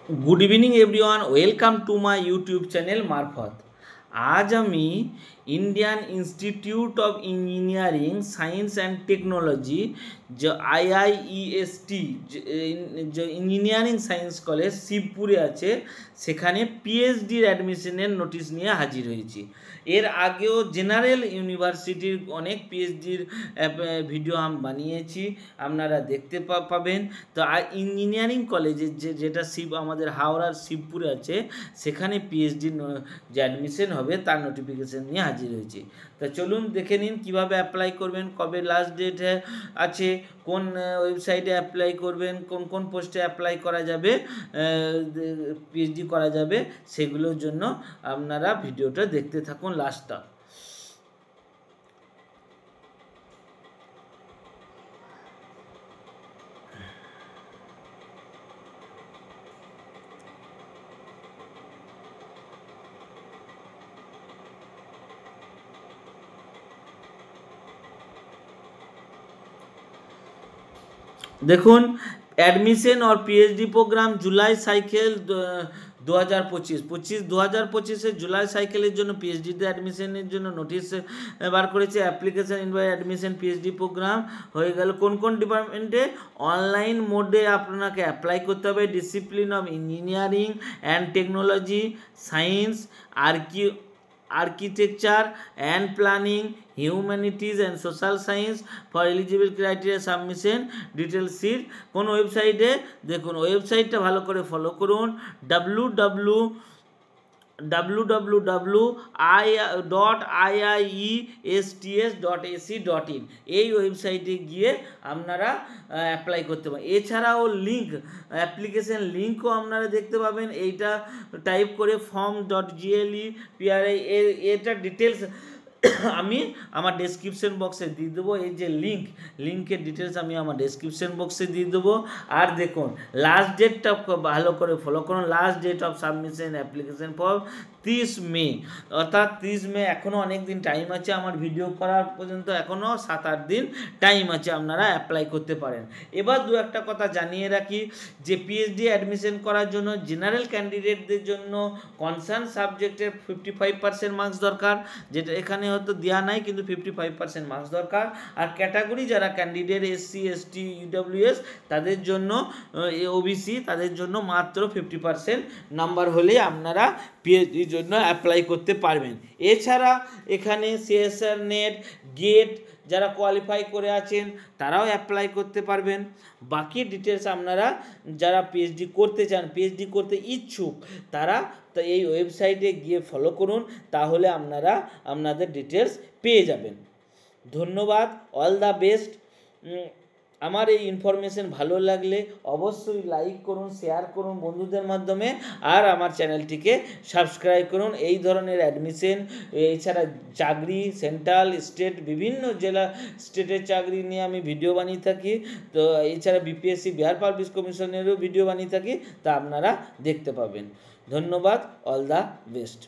Good evening everyone, welcome to my YouTube channel मार्फत। आज আমি Indian Institute of Engineering Science and Technology जो IIEST जो engineering science college शिवपुरे आछे सेखाने পিএইচডির অ্যাডমিশনের নোটিশ নিয়ে হাজির হয়েছি। এর আগেও জেনারেল ইউনিভার্সিটির অনেক পিএইচডির ভিডিও আমি বানিয়েছি, আপনারা দেখতে পাবেন। তো ইঞ্জিনিয়ারিং কলেজের যেটা আমাদের হাওড়ার শিবপুরে আছে সেখানে পিএইচডি যে অ্যাডমিশন হবে তার নোটিফিকেশান নিয়ে হাজির হয়েছে। তা চলুন দেখে নিন কীভাবে অ্যাপ্লাই করবেন, কবে লাস্ট ডেট আছে, কোন ওয়েবসাইটে অ্যাপ্লাই করবেন, কোন কোন পোস্টে অ্যাপ্লাই করা যাবে, পিএইচডি করা যাবে, সেগুলোর জন্য আপনারা ভিডিওটা দেখতে থাকুন লাস্টটা। দেখুন, অ্যাডমিশন और PhD programme July cycle 2025 July সাইকেলের জন্য পিএইচডিতে অ্যাডমিশনের জন্য নোটিশ বার করেছে। Application invite admission PhD programme হয়ে গেল। কোন কোন ডিপার্টমেন্টে অনলাইন মোডে আপনাকে অ্যাপ্লাই করতে হবে? Discipline of engineering and technology, science, architecture and planning, humanities and social science. For eligible criteria submission details sheet কোন ওয়েবসাইটে দেখুন, ওয়েবসাইটটা ভালো করে ফলো করুন, www.iiests.ac.in এই ওয়েবসাইটে গিয়ে আপনারা অ্যাপ্লাই করতে পারেন। এছাড়াও লিঙ্ক, অ্যাপ্লিকেশন লিঙ্কও আপনারা দেখতে পাবেন। এইটা টাইপ করে form.gle.pri এটা ডিটেলস আমি আমার ডেসক্রিপশন বক্সে দিয়ে দেবো। এই যে লিঙ্কের ডিটেলস আমি আমার ডেসক্রিপশন বক্সে দিয়ে দেবো। আর দেখুন লাস্ট ডেটটা ভালো করে ফলো করুন। Last date of submission application form 30 May, অর্থাৎ 30 মে। এখনও অনেক দিন টাইম আছে, আমার ভিডিও করার পর্যন্ত এখনও 7-8 দিন টাইম আছে, আপনারা অ্যাপ্লাই করতে পারেন। এবার দু একটা কথা জানিয়ে রাখি যে পিএইচডি অ্যাডমিশন করার জন্য জেনারেল ক্যান্ডিডেটদের জন্য কনসার্ন সাবজেক্টের 55% মার্কস দরকার, যেটা এখানে হয়তো দেওয়া নাই, কিন্তু 55% মার্কস দরকার। আর ক্যাটাগরি যারা ক্যান্ডিডেট SC ST EWS তাদের জন্য, ওবিসি তাদের জন্য মাত্র 50% নাম্বার হলে আপনারা পিএইচডির জন্য অ্যাপ্লাই করতে পারবেন। এছাড়া এখানে CSR নেট গেট যারা কোয়ালিফাই করে আছেন তারাও অ্যাপ্লাই করতে পারবেন। বাকি ডিটেলস আপনারা যারা পিএইচডি করতে চান, পিএইচডি করতে ইচ্ছুক, তারা তো এই ওয়েবসাইটে গিয়ে ফলো করুন, তাহলে আপনারা আপনাদের ডিটেলস পেয়ে যাবেন। ধন্যবাদ, অল দ্য বেস্ট। আমার এই ইনফরমেশন ভালো লাগলে অবশ্যই লাইক করুন, শেয়ার করুন বন্ধুদের মাধ্যমে, আর আমার চ্যানেলটিকে সাবস্ক্রাইব করুন। এই ধরনের অ্যাডমিশন, এছাড়া চাকরি, সেন্ট্রাল, স্টেট, বিভিন্ন জেলা স্টেটের চাকরি নিয়ে আমি ভিডিও বানিয়ে থাকি। তো এছাড়া বিপিএসসি, বিহার পাবলিক কমিশনেরও ভিডিও বানিয়ে থাকি, তা আপনারা দেখতে পাবেন। ধন্যবাদ, অল দ্য বেস্ট।